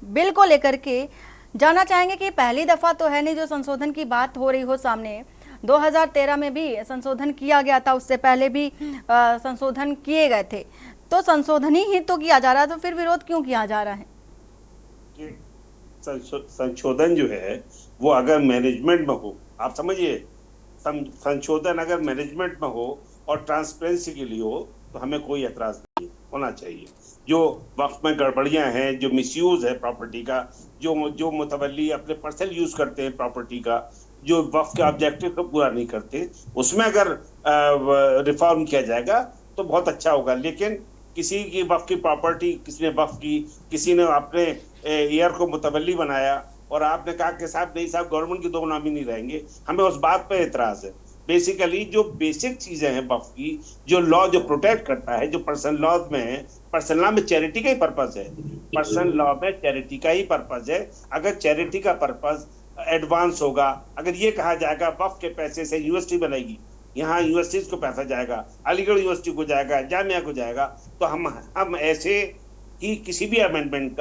बिल को लेकर के जानना चाहेंगे कि पहली दफ़ा तो है नहीं जो संशोधन की बात हो रही हो सामने। 2013 में भी संशोधन किया गया था, उससे पहले भी संशोधन किए गए थे, तो संशोधन ही तो किया जा रहा है, तो फिर विरोध क्यों किया जा रहा है? संशोधन जो है वो अगर मैनेजमेंट में हो, आप समझिए, संशोधन अगर मैनेजमेंट में हो और ट्रांसपेरेंसी के लिए हो तो हमें कोई एतराज नहीं होना चाहिए। जो वक्त में गड़बड़ियां हैं, जो मिसयूज है प्रॉपर्टी का, जो मुतवल्ली अपने पर्सनल यूज करते हैं प्रॉपर्टी का, जो वक्त के ऑब्जेक्टिव को पूरा नहीं करते, उसमें अगर रिफॉर्म किया जाएगा तो बहुत अच्छा होगा। लेकिन किसी की वक्त की प्रॉपर्टी किसी ने वक्त की, किसी ने अपने एयर को मुतवल्ली बनाया और आपने कहा कि साहब नहीं साहब गवर्नमेंट की 2 नॉमिनी रहेंगे, हमें उस बात पे एतराज है। बेसिकली जो बेसिक चीजें हैं वक्फ की, जो लॉ जो प्रोटेक्ट करता है, जो पर्सनल लॉ में है, पर्सनल लॉ में चैरिटी का ही पर्पस है, पर्सनल लॉ में चैरिटी का ही पर्पस है। अगर चैरिटी का पर्पस एडवांस होगा, अगर ये कहा जाएगा वक्फ के पैसे से यूनिवर्सिटी बनेगी, यहाँ यूनिवर्सिटीज को पैसा जाएगा, अलीगढ़ यूनिवर्सिटी को जाएगा, जामिया को जाएगा, तो हम ऐसे ही किसी भी अमेंडमेंट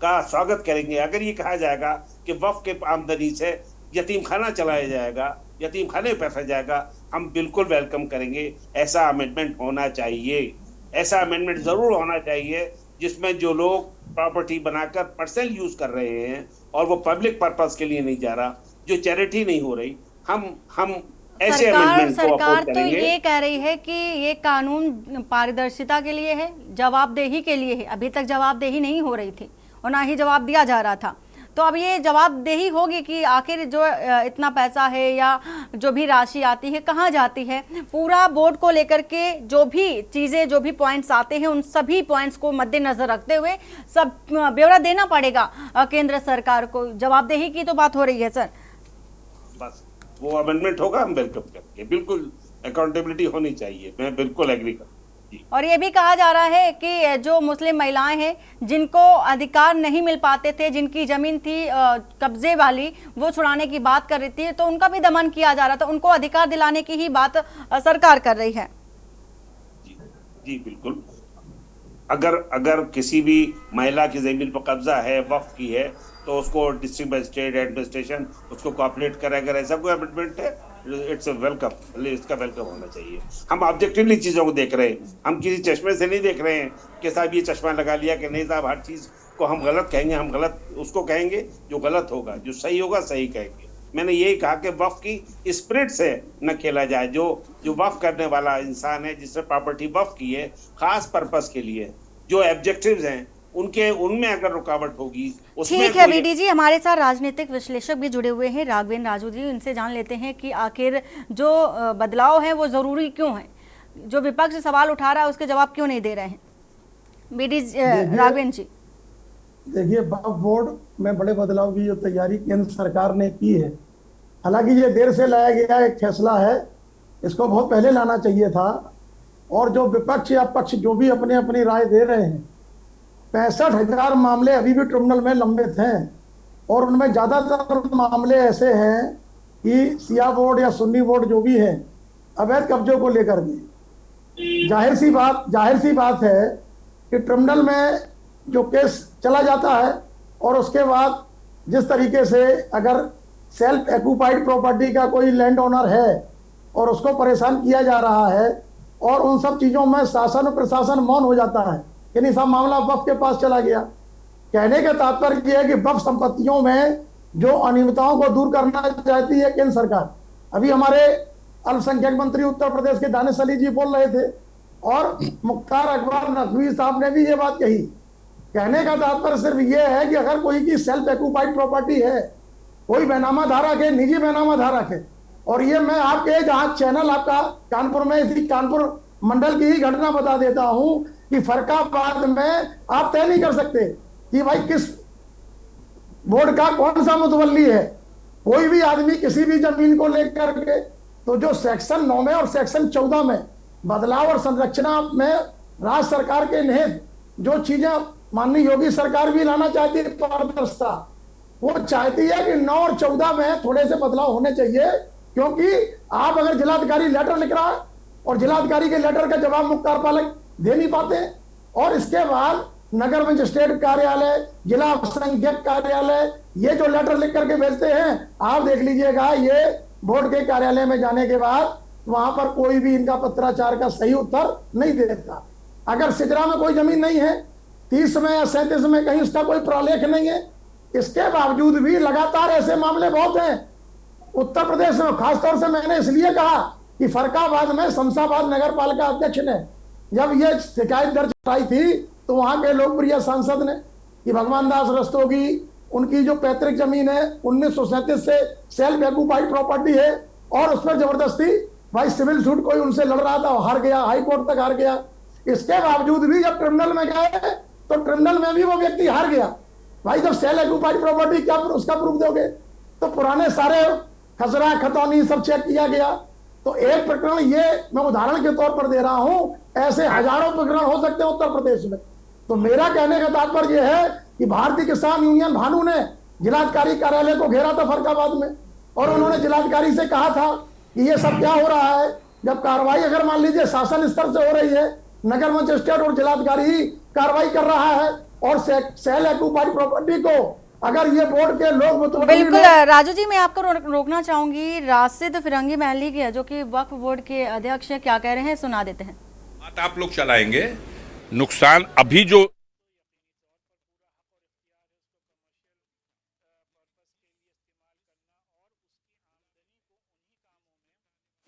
का स्वागत करेंगे। अगर ये कहा जाएगा कि वक्फ के आमदनी से यतीम खाना चलाया जाएगा, यतीम खाने में पैसा जाएगा, हम बिल्कुल वेलकम करेंगे। ऐसा अमेंडमेंट होना चाहिए, ऐसा अमेंडमेंट जरूर होना चाहिए जिसमें जो लोग प्रॉपर्टी बनाकर पर्सनल यूज कर रहे हैं और वो पब्लिक पर्पस के लिए नहीं जा रहा, जो चैरिटी नहीं हो रही, हम ऐसे अमेंडमेंट को अपोज तो करेंगे। ये कह रही है कि ये कानून पारदर्शिता के लिए है, जवाबदेही के लिए है। अभी तक जवाबदेही नहीं हो रही थी और ना ही जवाब दिया जा रहा था, तो अब ये जवाबदेही होगी कि आखिर जो इतना पैसा है या जो भी राशि आती है कहाँ जाती है। पूरा बोर्ड को लेकर के जो भी चीज़ें, जो भी पॉइंट्स आते हैं, उन सभी पॉइंट्स को मद्देनजर रखते हुए सब ब्यौरा देना पड़ेगा केंद्र सरकार को। जवाबदेही की तो बात हो रही है सर। बस वो अमेंडमेंट होगा, हम वेलकम करेंगे। बिल्कुल अकाउंटेबिलिटी होनी चाहिए, मैं बिल्कुल एग्री करता हूं। और ये भी कहा जा रहा है कि जो मुस्लिम महिलाएं हैं जिनको अधिकार नहीं मिल पाते थे, जिनकी जमीन थी कब्जे वाली, वो छुड़ाने की बात कर रही थी, तो उनका भी दमन किया जा रहा था। उनको अधिकार दिलाने की ही बात सरकार कर रही है। जी बिल्कुल। अगर किसी भी महिला की जमीन पर कब्जा है, वक्फ की है, तो उसको डिस्ट्रिक्ट मजिस्ट्रेट एडमिनिस्ट्रेशन उसको कोऑपरेट करे। अगर ऐसा कोई अमेंडमेंट है, इट्स वेलकम, इसका वेलकम होना चाहिए। हम ऑब्जेक्टिवली चीजों को देख रहे हैं, हम किसी चश्मे से नहीं देख रहे हैं कि साहब ये चश्मा लगा लिया कि नहीं साहब हर चीज को हम गलत कहेंगे, हम गलत उसको कहेंगे जो गलत होगा, जो सही होगा सही कहेंगे। मैंने यही कहा कि वक्फ की स्पिरिट से न खेला जाए। जो वक्फ करने वाला इंसान है, जिसने प्रॉपर्टी वक्फ की है खास पर्पस के लिए, जो ऑब्जेक्टिव्स हैं उनमें अगर रुकावट होगी, ठीक है बीडी जी। हमारे साथ राजनीतिक विश्लेषक भी जुड़े हुए हैं, राघवेंद्र राजू जी। इनसे जान लेते हैं कि आखिर जो बदलाव है वो जरूरी क्यों है, जो विपक्ष सवाल उठा रहा है उसके जवाब क्यों नहीं दे रहे हैं। बीडी राघवेंद्र जी, देखिए, वक्फ बोर्ड में बड़े बदलाव की जो तैयारी केंद्र सरकार ने की है, हालांकि ये देर से लाया गया एक फैसला है, इसको बहुत पहले लाना चाहिए था। और जो विपक्ष या पक्ष जो भी अपनी अपनी राय दे रहे हैं, 65,000 मामले अभी भी ट्रिब्यूनल में लंबित हैं और उनमें ज़्यादातर मामले ऐसे हैं कि सिया बोर्ड या सुन्नी बोर्ड जो भी है, अवैध कब्जों को लेकर के जाहिर सी बात है कि ट्रिब्यूनल में जो केस चला जाता है और उसके बाद जिस तरीके से अगर सेल्फ एक्यूपाइड प्रॉपर्टी का कोई लैंड ओनर है और उसको परेशान किया जा रहा है और उन सब चीज़ों में शासन और प्रशासन मौन हो जाता है, कि नहीं साहब मामला वक्फ के पास चला गया। कहने का तात्पर्य यह है कि वक्फ संपत्तियों में जो अनियमितताओं को दूर करना चाहती है केंद्र सरकार। अभी हमारे अल्पसंख्यक मंत्री उत्तर प्रदेश के दानिश अली जी बोल रहे थे और मुख्तार अकबर नकवी साहब ने भी ये बात कही। कहने का तात्पर्य सिर्फ ये है कि अगर कोई की सेल्फ एक्यूपाइड प्रॉपर्टी है, कोई बेनामा धारक है, निजी बेनामा धारक है, और ये मैं आपके जहां चैनल आपका कानपुर में, इसी कानपुर मंडल की ही घटना बता देता हूं कि फरकाबाद में आप तय नहीं कर सकते कि भाई किस बोर्ड का कौन सा मुतवल्ली है। कोई भी आदमी किसी भी जमीन को लेकर के, तो जो सेक्शन 9 में और सेक्शन 14 में बदलाव और संरचना में राज्य सरकार के निहित जो चीजें माननीय योगी सरकार भी लाना चाहती है, पारदर्शिता, वो चाहती है कि 9 और 14 में थोड़े से बदलाव होने चाहिए। क्योंकि आप अगर जिलाधिकारी लेटर लिख रहा है और जिलाधिकारी के लेटर का जवाब मुख्तार पालक दे नहीं पाते, और इसके बाद नगर मजिस्ट्रेट कार्यालय, जिला संघीय कार्यालय ये जो लेटर लिख करके भेजते हैं, आप देख लीजिएगा ये बोर्ड के कार्यालय में जाने के बाद वहां पर कोई भी इनका पत्राचार का सही उत्तर नहीं देता। अगर सिजरा में कोई जमीन नहीं है, 30 में या 37 में कहीं उसका कोई प्रलेख नहीं है, इसके बावजूद भी लगातार ऐसे मामले बहुत हैं उत्तर प्रदेश में। खासतौर से मैंने इसलिए कहा कि फरकाबाद में शमशाबाद नगर पालिका अध्यक्ष ने जब ये शिकायत दर्ज कराई थी, तो वहां के लोकप्रिय सांसद ने कि भगवान दास रस्तोगी, उनकी जो पैतृक जमीन है 1937 से सेल्फ एक्यूपाइड प्रॉपर्टी है, और उस पर जबरदस्ती भाई सिविल सूट कोई उनसे लड़ रहा था, हार गया, हाई कोर्ट तक हार गया। इसके बावजूद भी जब ट्रिब्यूनल में गए तो ट्रिब्यूनल में भी वो व्यक्ति हार गया। भाई जब सेल एक्यूपाइड प्रॉपर्टी क्या उसका प्रूफ दोगे? तो पुराने सारे खसरा खतौनी सब चेक किया गया। तो एक प्रकरण ये मैं उदाहरण के तौर पर दे रहा हूं, ऐसे हजारों प्रकरण हो सकते हैं उत्तर प्रदेश में। तो मेरा कहने का तात्पर्य यह है कि भारतीय किसान यूनियन भानु ने जिलाधिकारी कार्यालय को घेरा था फरकाबाद में, और उन्होंने जिलाधिकारी से कहा था कि ये सब क्या हो रहा है। जब कार्रवाई अगर मान लीजिए शासन स्तर से हो रही है, नगर मजिस्ट्रेट और जिलाधिकारी ही कार्रवाई कर रहा है, और सेल एक्यूपाइड प्रॉपर्टी को अगर ये बोर्ड के लोग बिल्कुल राजू जी, मैं आपको रोकना चाहूंगी। राशिद फिरंगी महली के जो कि वक्फ बोर्ड के अध्यक्ष हैं, क्या कह रहे हैं सुना देते हैं। बात आप लोग चलाएंगे, नुकसान अभी जो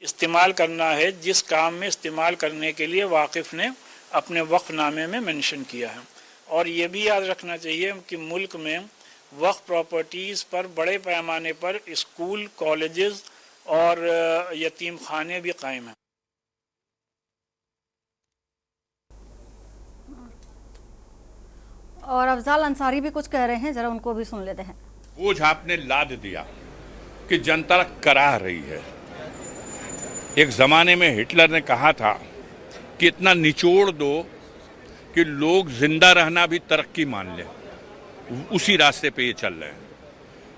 इस्तेमाल करना है, जिस काम में इस्तेमाल करने के लिए वाकिफ ने अपने वक्फनामे में मेंशन किया है। और ये भी याद रखना चाहिए कि मुल्क में वक्फ प्रॉपर्टीज़ पर बड़े पैमाने पर स्कूल, कॉलेजेस और यतीम खाने भी कायम हैं। और अफजाल अंसारी भी कुछ कह रहे हैं, जरा उनको भी सुन लेते हैं। बोझ आपने लाद दिया कि जनता कराह रही है। एक जमाने में हिटलर ने कहा था कि इतना निचोड़ दो कि लोग जिंदा रहना भी तरक्की मान लें। उसी रास्ते पे ये चल रहे हैं।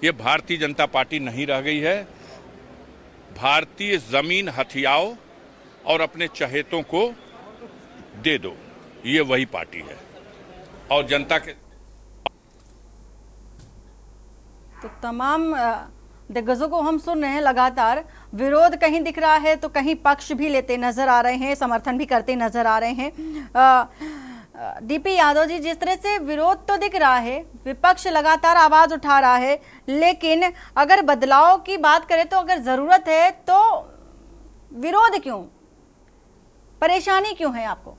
ये भारतीय जनता पार्टी नहीं रह गई है। भारतीय जमीन हथियाओ और अपने चहेतों को दे दो, ये वही पार्टी है। और जनता के तो तमाम दिग्गजों को हम सुन रहे हैं, लगातार विरोध कहीं दिख रहा है तो कहीं पक्ष भी लेते नजर आ रहे हैं, समर्थन भी करते नजर आ रहे हैं। डीपी यादव जी, जिस तरह से विरोध तो दिख रहा है, विपक्ष लगातार आवाज उठा रहा है, लेकिन अगर बदलाव की बात करें तो अगर जरूरत है तो विरोध क्यों, परेशानी क्यों है आपको?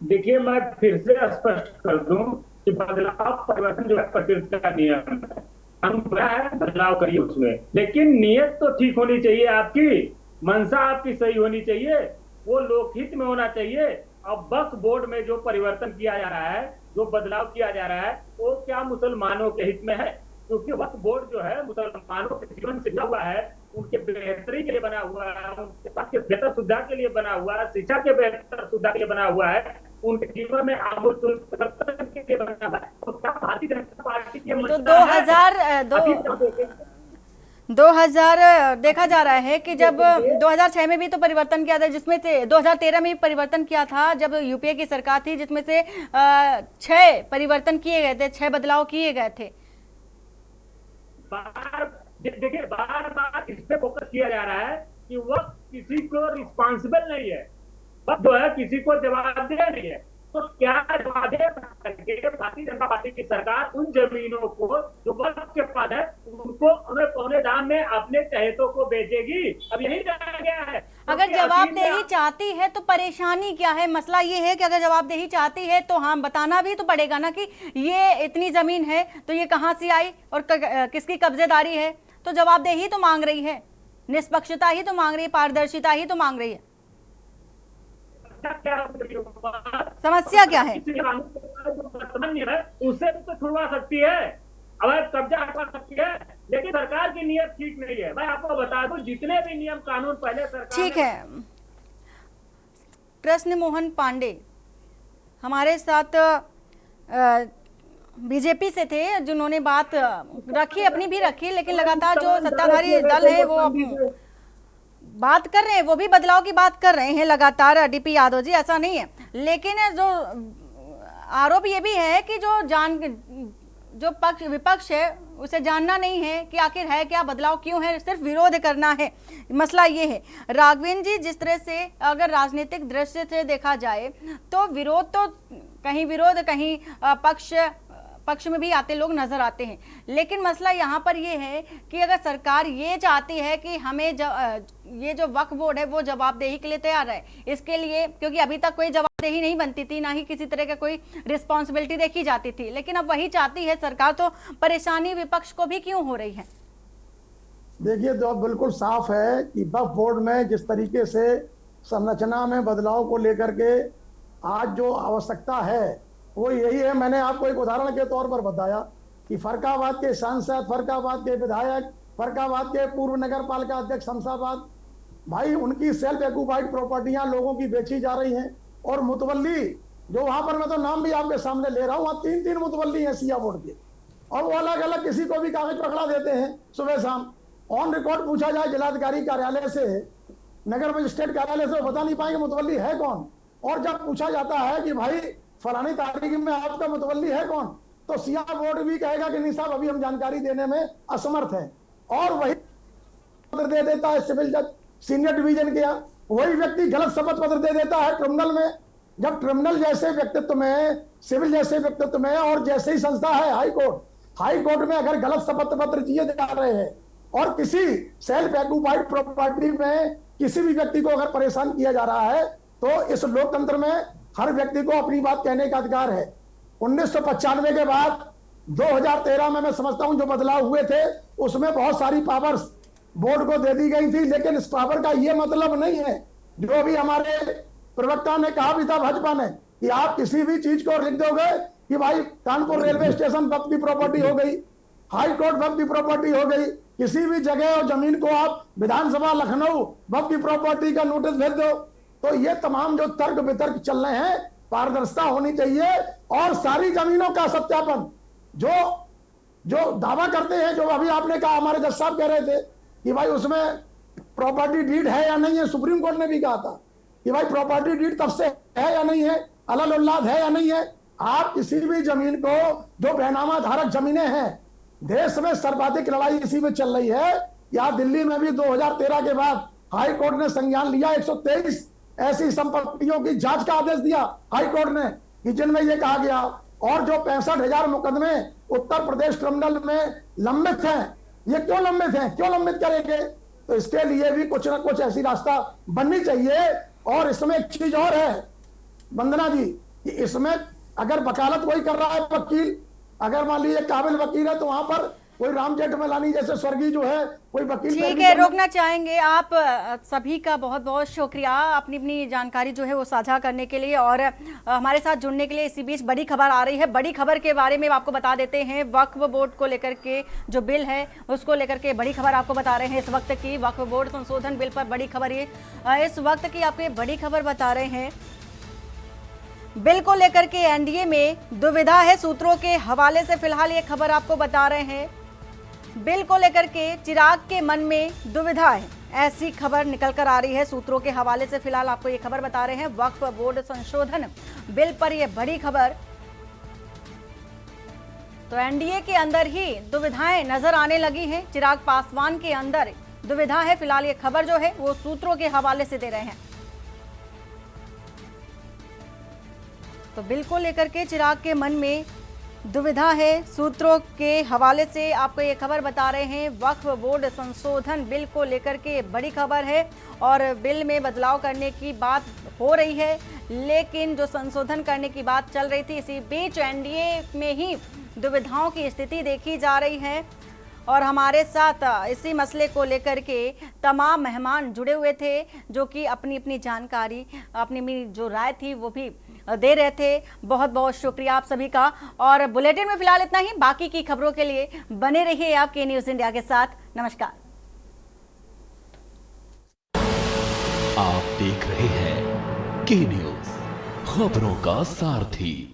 देखिए, मैं फिर से स्पष्ट कर दूं कि बदलाव परिवर्तन जो है प्रकृति का नियम है, बदलाव करिए उसमें, लेकिन नियत तो ठीक होनी चाहिए, आपकी मंशा आपकी सही होनी चाहिए, वो लोकहित में होना चाहिए। अब वक्फ बोर्ड में जो परिवर्तन किया जा रहा है, जो बदलाव किया जा रहा है, वो क्या मुसलमानों के हित में है? क्योंकि वक्फ बोर्ड जो है मुसलमानों के जीवन से जुड़ा हुआ है, उनके बेहतरी के लिए बना हुआ है, उनके पास के बेहतर सुविधा के लिए बना हुआ है, शिक्षा के बेहतर सुविधा के लिए बना हुआ है, उनके जीवन में आमूल परिवर्तन के लिए बना हुआ है। तो क्या भारतीय जनता पार्टी की तो 2000 देखा जा रहा है कि जब 2006 में भी तो परिवर्तन किया था, जिसमें से 2013 में भी परिवर्तन किया था जब यूपीए की सरकार थी, जिसमें से 6 परिवर्तन किए गए थे, 6 बदलाव किए गए थे। देखिए, बार बार इस पे फोकस किया जा रहा है कि वो किसी को रिस्पॉन्सिबल नहीं है, बस जो है किसी को जवाब दे नहीं है। तो क्या जवाब दे भारतीय जनता पार्टी की सरकार उन जमीनों को जो वक्फ के पास है उनको उन्हें पौने दाम में अपने चहेतों को बेचेगी? अब यही रह गया है। अगर जवाबदेही चाहती है तो परेशानी क्या है? मसला ये है कि अगर जवाबदेही चाहती है तो हाँ बताना भी तो पड़ेगा ना कि ये इतनी जमीन है तो ये कहाँ से आई और किसकी कब्जेदारी है। तो जवाबदेही तो मांग रही है, निष्पक्षता ही तो मांग रही है, पारदर्शिता ही तो मांग रही है। समस्या क्या है? उससे तो छुड़वा सकती है, अवैध कब्जा हटा सकती है, लेकिन सरकार की नीयत ठीक नहीं है। मैं आपको बता दूं जितने भी नियम कानून पहले सरकार ठीक है। कृष्ण मोहन पांडे हमारे साथ बीजेपी से थे जिन्होंने बात रखी, अपनी भी रखी, लेकिन लगातार जो सत्ताधारी दल है वो बात कर रहे हैं, वो भी बदलाव की बात कर रहे हैं लगातार। डीपी यादव जी, ऐसा नहीं है, लेकिन जो आरोप ये भी है कि जो विपक्ष है उसे जानना नहीं है कि आखिर है क्या, बदलाव क्यों है, सिर्फ विरोध करना है। मसला ये है राघवेंद्र जी, जिस तरह से अगर राजनीतिक दृष्टि से देखा जाए तो विरोध तो कहीं विरोध कहीं पक्ष में भी आते लोग नजर आते हैं, लेकिन मसला यहाँ पर ये है कि अगर सरकार ये चाहती है कि हमें ये जो वक्फ बोर्ड है वो जवाबदेही के लिए तैयार है, इसके लिए, क्योंकि अभी तक कोई जवाबदेही नहीं बनती थी, ना ही किसी तरह का कोई रिस्पॉन्सिबिलिटी देखी जाती थी, लेकिन अब वही चाहती है सरकार, तो परेशानी विपक्ष को भी क्यों हो रही है? देखिए, तो अब बिल्कुल साफ है कि वक्फ बोर्ड में जिस तरीके से संरचना में बदलाव को लेकर के आज जो आवश्यकता है वो यही है। मैंने आपको एक उदाहरण के तौर पर बताया कि फरकाबाद के सांसद, फरकाबाद के विधायक, फरकाबाद के पूर्व नगर पालिका अध्यक्ष शमशाबाद, भाई उनकी सेल्फ एक्यूपाइड प्रॉपर्टियां लोगों की बेची जा रही हैं, और मुतवल्ली जो वहां पर, मैं तो नाम भी आपके सामने ले रहा हूँ, वहां 3-3 मुतवल्ली हैं सिया बोर्ड के, और वो अलग अलग किसी को भी कागज पकड़ा देते हैं सुबह शाम। ऑन रिकॉर्ड पूछा जाए जिलाधिकारी कार्यालय से, नगर मजिस्ट्रेट कार्यालय से, वो बता नहीं पाएंगे मुतवल्ली है कौन। और जब पूछा जाता है कि भाई फलानी तारीख में आपका मुतवल्ली है कौन, तो सिया बोर्ड भी कहेगा कि नहीं साहब अभी हम जानकारी देने में असमर्थ हैं, और वही पत्र दे देता है सिविल जज सीनियर डिवीजन के यहाँ, वही व्यक्ति गलत शपथ पत्र दे देता है ट्रिब्यूनल में। जब ट्रिब्यूनल जैसे व्यक्तित्व में, सिविल जैसे व्यक्तित्व में, और जैसे ही संस्था है हाई कोर्ट में अगर गलत शपथ पत्र दिए जा रहे हैं और किसी सेल्फ एक्यूपाइड प्रॉपर्टी में किसी भी व्यक्ति को अगर परेशान किया जा रहा है, तो इस लोकतंत्र में हर व्यक्ति को अपनी बात कहने का अधिकार है। 1995 के बाद 2013 में मैं समझता हूं जो बदलाव हुए थे उसमें बहुत सारी पावर्स बोर्ड को दे दी गई थी, लेकिन इस पावर का ये मतलब नहीं है, जो अभी हमारे प्रवक्ता ने कहा भी था भाजपा ने, कि आप किसी भी चीज को लिख दोगे कि भाई कानपुर रेलवे स्टेशन वक्त की प्रॉपर्टी हो गई, हाई कोर्ट वक्त की प्रॉपर्टी हो गई, किसी भी जगह और जमीन को आप विधानसभा लखनऊ वक्त की प्रॉपर्टी का नोटिस भेज दो। तो ये तमाम जो तर्क वितर्क चल रहे हैं, पारदर्शिता होनी चाहिए, और सारी जमीनों का सत्यापन जो दावा करते हैं, जो अभी आपने कहा, हमारे जज साहब कह रहे थे कि भाई उसमें प्रॉपर्टी डीड है या नहीं है, सुप्रीम कोर्ट ने भी कहा था कि भाई प्रॉपर्टी डीड तब से है या नहीं है, अलल उल्लाद है या नहीं है। आप किसी भी जमीन को, जो बैनामा धारक जमीनें हैं, देश में सर्वाधिक लड़ाई इसी में चल रही है। यहाँ दिल्ली में भी 2013 के बाद हाई कोर्ट ने संज्ञान लिया, 123 ऐसी संपत्तियों की जांच का आदेश दिया हाई कोर्ट ने, कि जिनमें यह कहा गया, और जो 65,000 मुकदमे उत्तर प्रदेश ट्रिब्यूनल में लंबित हैं, ये क्यों लंबित हैं, क्यों लंबित करेंगे? तो इसके लिए भी कुछ ना कुछ ऐसी रास्ता बननी चाहिए। और इसमें एक चीज और है वंदना जी, कि इसमें अगर वकालत कोई कर रहा है वकील, अगर मान लीजिए काबिल वकील है, तो वहां पर कोई राम जेठमलानी जैसे स्वर्गीय जो है कोई वकील, ठीक है, रोकना चाहेंगे। आप सभी का बहुत बहुत शुक्रिया अपनी अपनी जानकारी जो है वो साझा करने के लिए और हमारे साथ जुड़ने के लिए। इसी बीच बड़ी खबर आ रही है, बड़ी खबर के बारे में आपको बता देते हैं। वक्फ बोर्ड को लेकर के जो बिल है उसको लेकर के बड़ी खबर आपको बता रहे हैं इस वक्त की। वक्फ बोर्ड संशोधन बिल पर बड़ी खबर, ये इस वक्त की आपको बड़ी खबर बता रहे हैं। बिल को लेकर के एनडीए में दुविधा है, सूत्रों के हवाले से फिलहाल ये खबर आपको बता रहे हैं। बिल को लेकर के चिराग के मन में दुविधा है, ऐसी खबर निकल कर आ रही है सूत्रों के हवाले से। फिलहाल आपको ये खबर बता रहे हैं, वक्फ बोर्ड संशोधन बिल पर यह बड़ी खबर। तो एनडीए के अंदर ही दुविधाएं नजर आने लगी हैं, चिराग पासवान के अंदर दुविधा है। फिलहाल ये खबर जो है वो सूत्रों के हवाले से दे रहे हैं। तो बिल को लेकर के चिराग के मन में दुविधा है। सूत्रों के हवाले से आपको ये खबर बता रहे हैं, वक्फ बोर्ड संशोधन बिल को लेकर के बड़ी खबर है और बिल में बदलाव करने की बात हो रही है, लेकिन जो संशोधन करने की बात चल रही थी, इसी बीच एनडीए में ही दुविधाओं की स्थिति देखी जा रही है। और हमारे साथ इसी मसले को लेकर के तमाम मेहमान जुड़े हुए थे, जो कि अपनी अपनी जानकारी, अपनी जो राय थी वो भी दे रहे थे। बहुत बहुत शुक्रिया आप सभी का। और बुलेटिन में फिलहाल इतना ही। बाकी की खबरों के लिए बने रहिए आप के न्यूज़ इंडिया के साथ। नमस्कार। आप देख रहे हैं के न्यूज़, खबरों का सारथी।